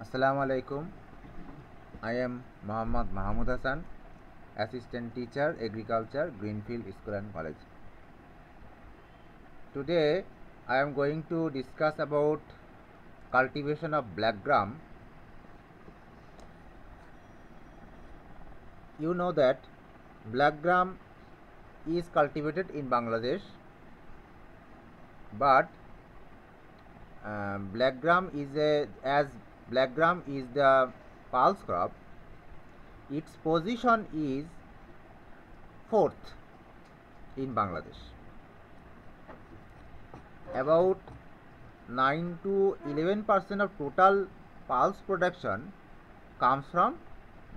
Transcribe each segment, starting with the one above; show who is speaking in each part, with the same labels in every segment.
Speaker 1: Assalamu alaikum. I am Muhammad Mahmud Hassan, Assistant Teacher, Agriculture, Greenfield School and College. Today I am going to discuss about cultivation of black gram. You know that black gram is cultivated in Bangladesh, but black gram is the pulse crop. Its position is fourth in Bangladesh. About 9 to 11% of total pulse production comes from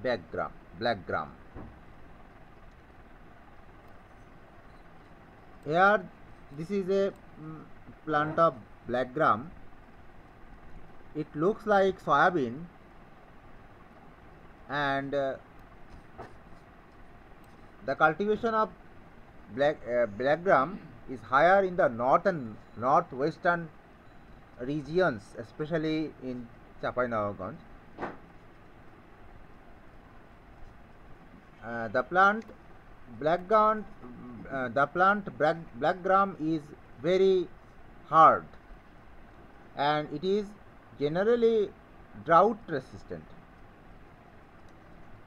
Speaker 1: black gram. Here, this is a plant of black gram. It looks like soybean, and the cultivation of black gram is higher in the north and northwestern regions, especially in Chapai-Nawabganj. The plant black gram is very hard, and it is generally drought resistant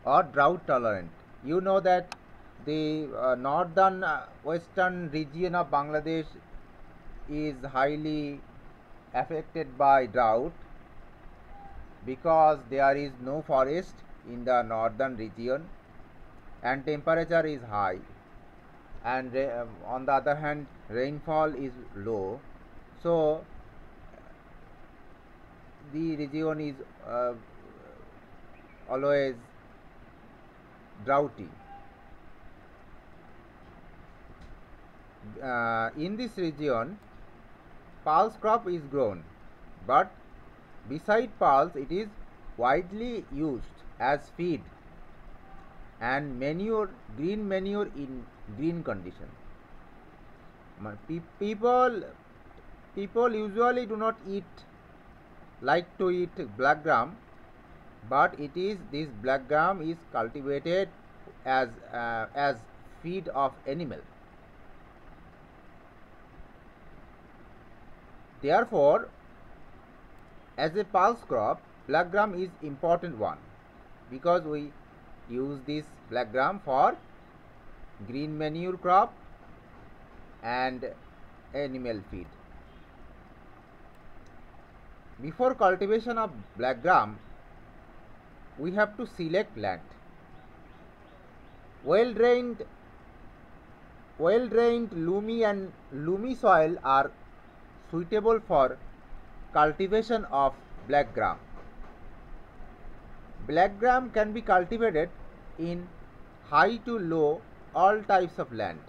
Speaker 1: or drought tolerant. You know that the northern western region of Bangladesh is highly affected by drought because there is no forest in the northern region and temperature is high, and on the other hand rainfall is low, so the region is always droughty. In this region, pulse crop is grown, but beside pulse it is widely used as feed and green manure in green condition. People usually do not like to eat black gram, but this black gram is cultivated as feed of animal. Therefore, as a pulse crop, black gram is important one, because we use this black gram for green manure crop and animal feed. Before cultivation of black gram, we have to select land. Well drained loamy soil are suitable for cultivation of black gram. Black gram can be cultivated in high to low all types of land.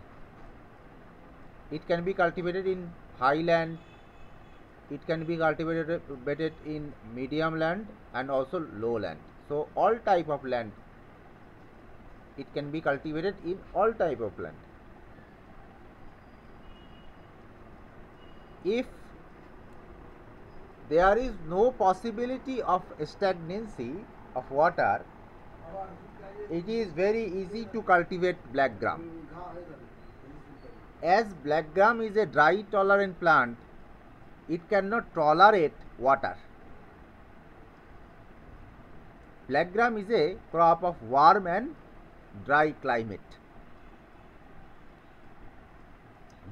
Speaker 1: It can be cultivated in highland, it can be cultivated in medium land and also low land. So all type of land, it can be cultivated in all type of land. If there is no possibility of stagnancy of water, it is very easy to cultivate black gram. As black gram is a dry tolerant plant, it cannot tolerate water. Black gram is a crop of warm and dry climate.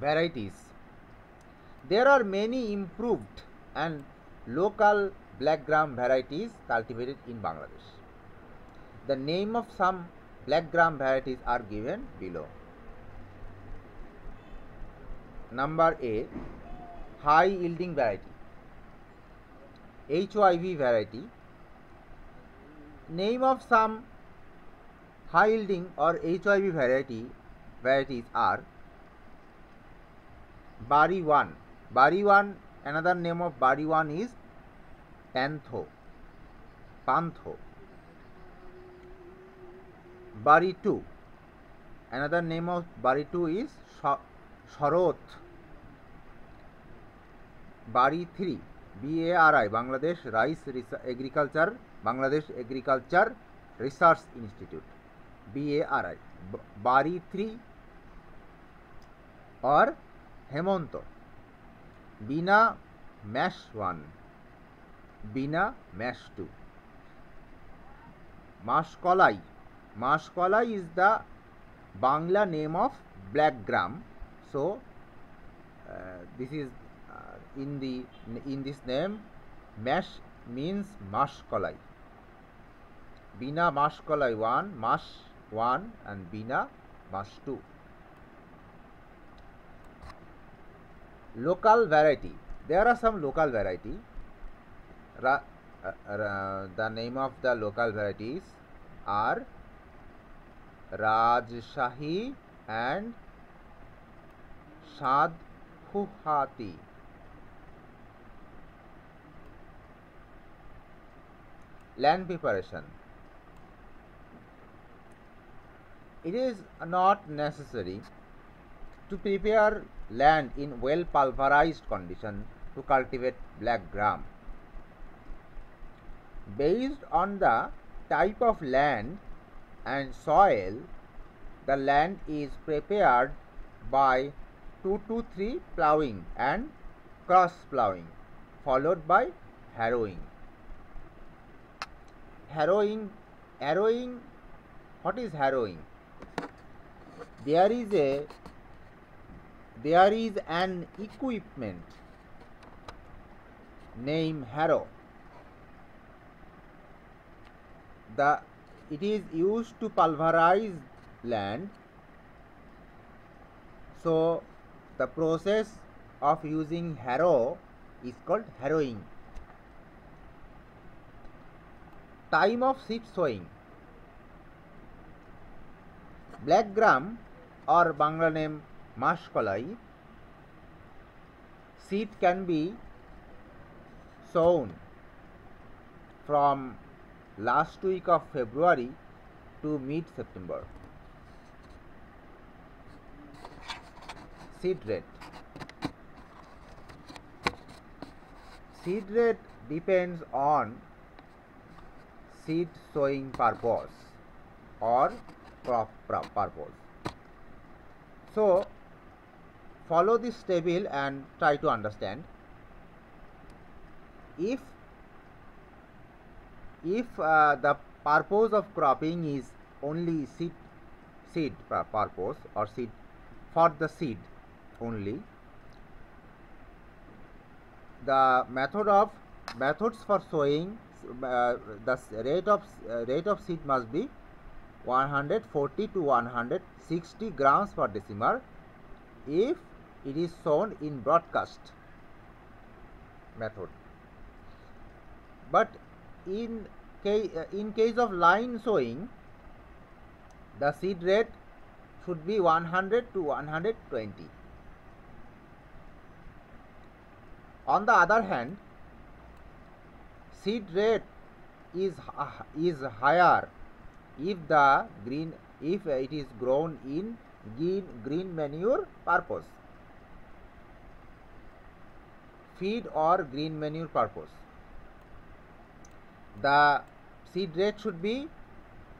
Speaker 1: Varieties. There are many improved and local black gram varieties cultivated in Bangladesh. The name of some black gram varieties are given below. Number A, high yielding variety, HYV variety. Name of some high yielding or HYV varieties are Bari 1. Bari 1, another name of Bari 1 is Pantho. Bari 2, another name of Bari 2 is Sharot. Bari 3, BARI, Bangladesh Agriculture Research Institute, BARI, Bari 3 or Hemonto, Bina Mash 1, Bina Mash 2. Mashkolai is the Bangla name of black gram. So this is in this name, mash means mashkolai. Bina mashkolai 1, mash 1 and Bina mash 2. Local variety. There are some local variety. The name of the local varieties are Rajshahi and Shadhuhati. Land preparation. It is not necessary to prepare land in well pulverized condition to cultivate black gram. Based on the type of land and soil, the land is prepared by 2 to 3 ploughing and cross ploughing, followed by harrowing. Harrowing. What is harrowing? There is an equipment named harrow. It is used to pulverize land. So the process of using harrow is called harrowing. Time of seed sowing. Black gram or Bangla name mashkolai seed can be sown from last week of February to mid-September. Seed rate. Seed rate depends on seed sowing purpose or crop purpose. So follow this table and try to understand. If the purpose of cropping is only seed purpose or seed for the seed only, the methods for sowing, the rate of seed must be 140 to 160 grams per decimer if it is sown in broadcast method. But in case of line sowing, the seed rate should be 100 to 120. On the other hand, seed rate is higher if it is grown in green manure purpose, feed or green manure purpose. The seed rate should be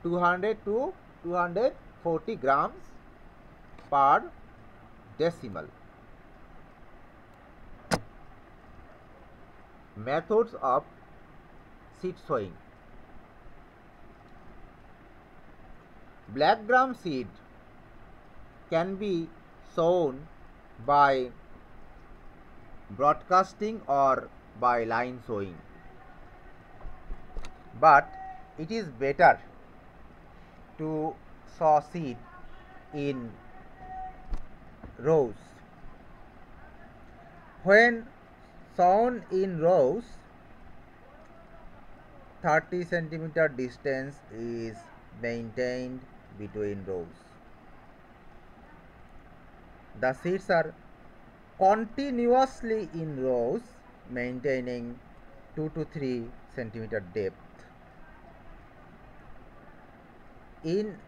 Speaker 1: 200 to 240 grams per decimal. Methods of seed sowing. Black gram seed can be sown by broadcasting or by line sowing, but it is better to sow seed in rows. When sown in rows, 30 centimeter distance is maintained between rows. The seeds are continuously in rows, maintaining 2 to 3 centimeter depth. In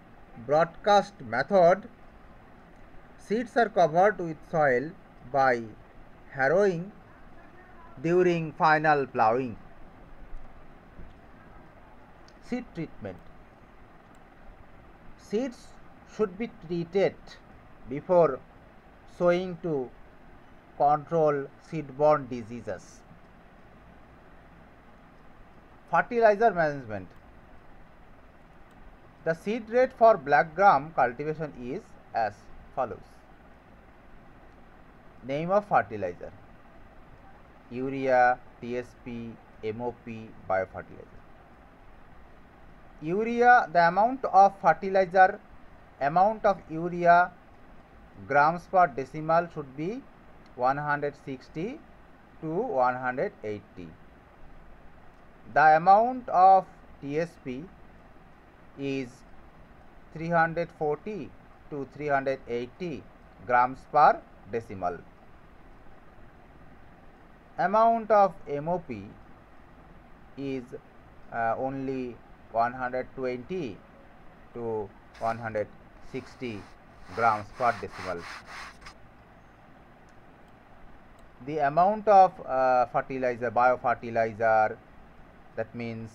Speaker 1: broadcast method, seeds are covered with soil by harrowing during final plowing. Seed treatment. Seeds should be treated before sowing to control seed-borne diseases. Fertilizer management. The seed rate for black gram cultivation is as follows. Name of fertilizer: urea, TSP, MOP, biofertilizer. Urea, the amount of fertilizer, amount of urea grams per decimal should be 160 to 180. The amount of TSP is 340 to 380 grams per decimal. Amount of MOP is only 120 to 160 grams per decimal. The amount of fertilizer, biofertilizer, that means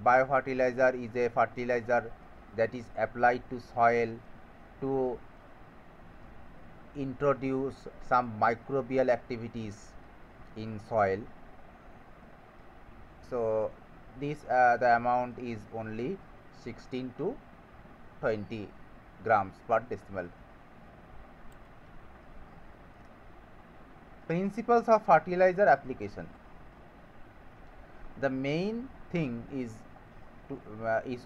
Speaker 1: biofertilizer is a fertilizer that is applied to soil to introduce some microbial activities in soil. So this the amount is only 16 to 20 grams per decimal. Principles of fertilizer application. The main thing is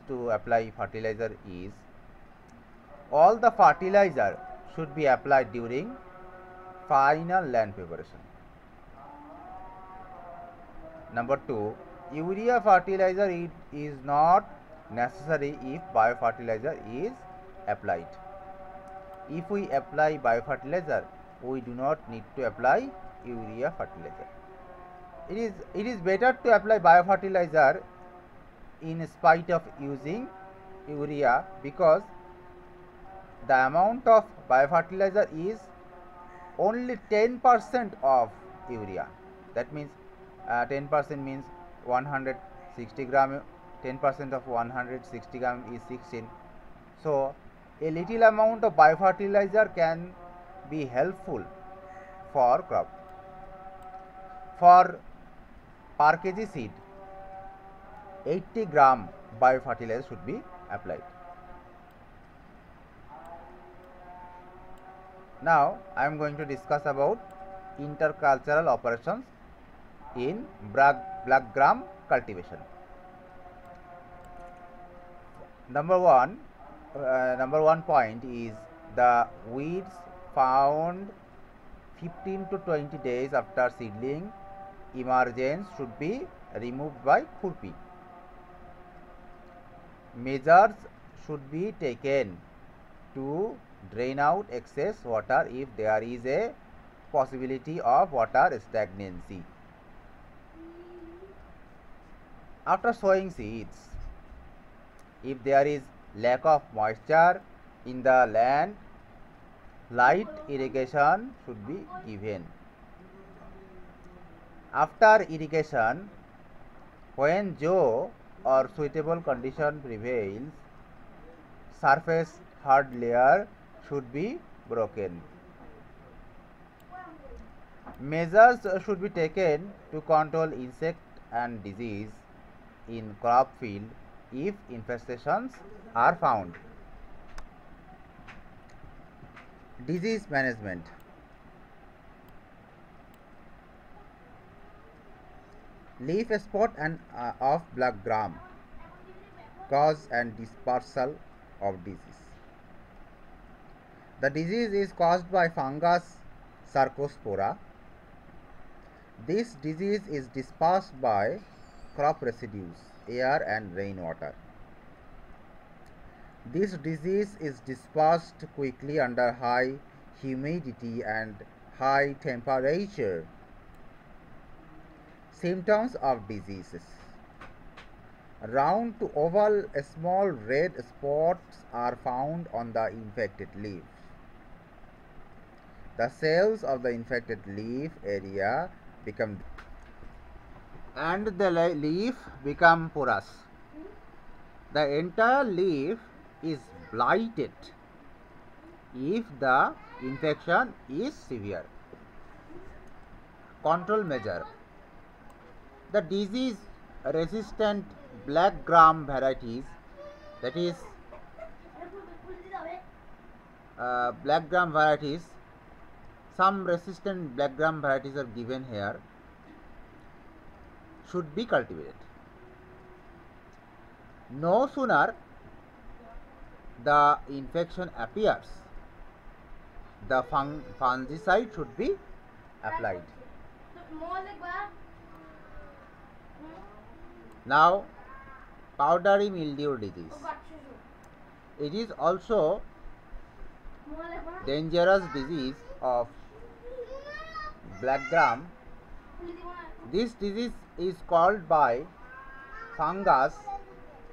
Speaker 1: to apply fertilizer is all the fertilizer should be applied during final land preparation. Number 2, urea fertilizer is not necessary if biofertilizer is applied. If we apply biofertilizer, we do not need to apply urea fertilizer. It is better to apply biofertilizer in spite of using urea, because the amount of biofertilizer is only 10% of urea. That means 10% means 160 gram. 10% of 160 gram is 16. So a little amount of biofertilizer can be helpful for crop. For per kg seed, 80 gram biofertilizer should be applied. Now I am going to discuss about intercultural operations in black gram cultivation. Number one point is the weeds found 15 to 20 days after seedling emergence should be removed by khurpi. Measures should be taken to drain out excess water if there is a possibility of water stagnancy. After sowing seeds, if there is lack of moisture in the land, light irrigation should be given. After irrigation, when dew or suitable condition prevails, surface hard layer should be broken. Measures should be taken to control insect and disease in crop field if infestations are found. Disease management. Leaf spot and of black gram, cause and dispersal of disease. The disease is caused by fungus Cercospora. This disease is dispersed by crop residues, air and rainwater. This disease is dispersed quickly under high humidity and high temperature. Symptoms of diseases. Round to oval small red spots are found on the infected leaves. the cells of the infected leaf area become and the leaf become porous. The entire leaf is blighted if the infection is severe. Control measure. The disease resistant black gram varieties, that is black gram varieties, some resistant black gram varieties are given here, should be cultivated. No sooner the infection appears, the fungicide should be applied. Now, powdery mildew disease. It is also dangerous disease of black gram. This disease is called by fungus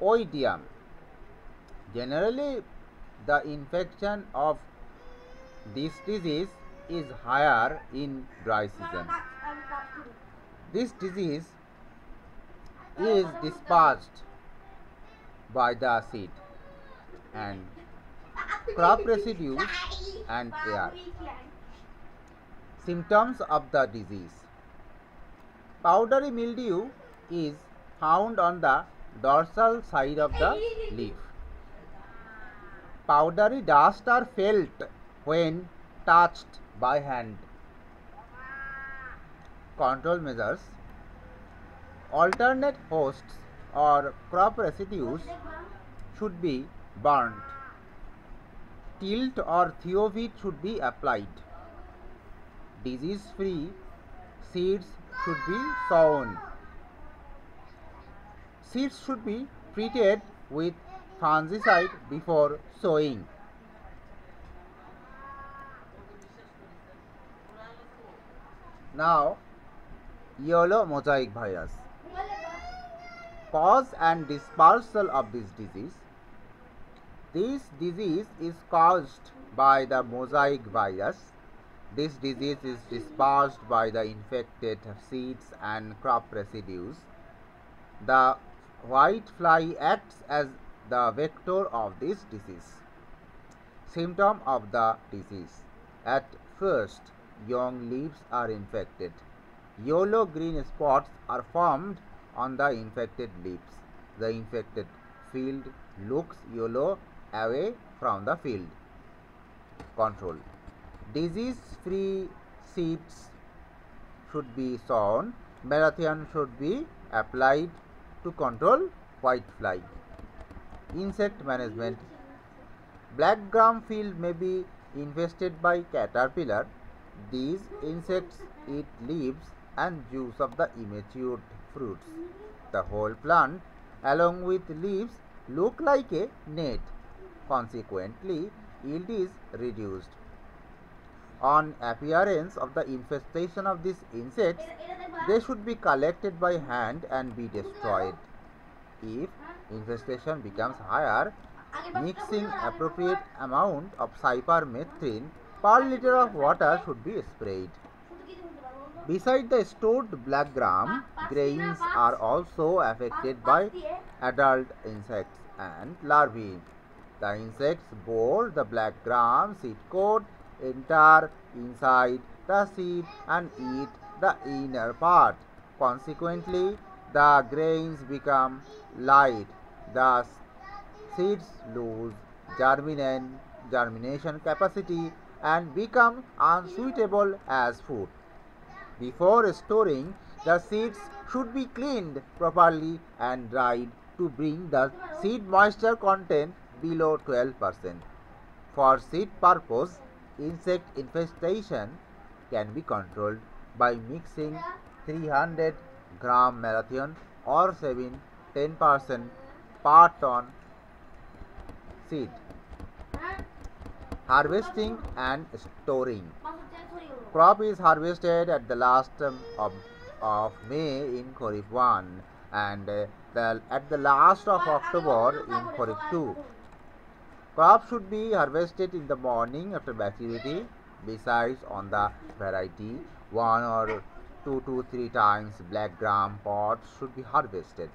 Speaker 1: oidium. Generally, the infection of this disease is higher in dry season. This disease is dispersed by the seed and crop residues and air. Symptoms of the disease. Powdery mildew is found on the dorsal side of the leaf. Powdery dust are felt when touched by hand. Control measures. Alternate hosts or crop residues should be burnt. Tilt or thiovit should be applied. Disease-free seeds should be sown. Seeds should be treated with fungicide before sowing. Now, yellow mosaic virus. Cause and dispersal of this disease. This disease is caused by the mosaic virus. This disease is dispersed by the infected seeds and crop residues. The white fly acts as the vector of this disease. Symptom of the disease. At first, young leaves are infected. Yellow-green spots are formed on the infected leaves. The infected field looks yellow away from the field. Control. Disease-free seeds should be sown. Malathion should be applied to control white fly. Insect management. Black gram field may be infested by caterpillar. These insects eat leaves and juice of the immature fruits. The whole plant, along with leaves, look like a net. Consequently, yield is reduced. On appearance of the infestation of these insects, they should be collected by hand and be destroyed. If infestation becomes higher, mixing appropriate amount of cypermethrin per liter of water should be sprayed. Beside the stored black gram, grains are also affected by adult insects and larvae. The insects bore the black gram seed coat, enter inside the seed and eat the inner part. Consequently, the grains become light. Thus, seeds lose germination capacity and become unsuitable as food. Before storing, the seeds should be cleaned properly and dried to bring the seed moisture content below 12%. For seed purpose, insect infestation can be controlled by mixing 300 gram malathion or 10% per ton seed. Harvesting and storing. Crop is harvested at the last of May in Kharif 1 and at the last of October in Kharif 2. Crop should be harvested in the morning after maturity. Besides, on the variety, 1 or 2 to 3 times black gram pods should be harvested.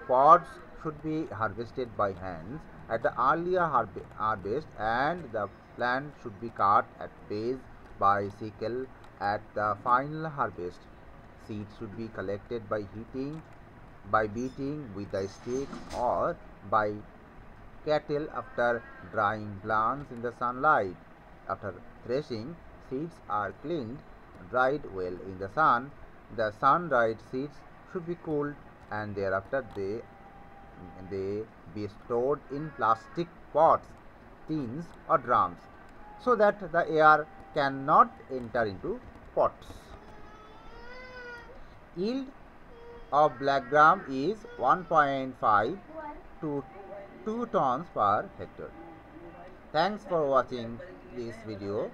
Speaker 1: Pods should be harvested by hands at the earlier harvest, and the plant should be cut at base by sickle at the final harvest. Seeds should be collected by beating with a stick or by cattle after drying plants in the sunlight. After threshing, seeds are cleaned, dried well in the sun. The sun-dried seeds should be cooled, and thereafter they be stored in plastic pots, tins or drums, so that the air cannot enter into pots. Yield of black gram is 1.5 to 2 tons per hectare. Thanks for watching this video.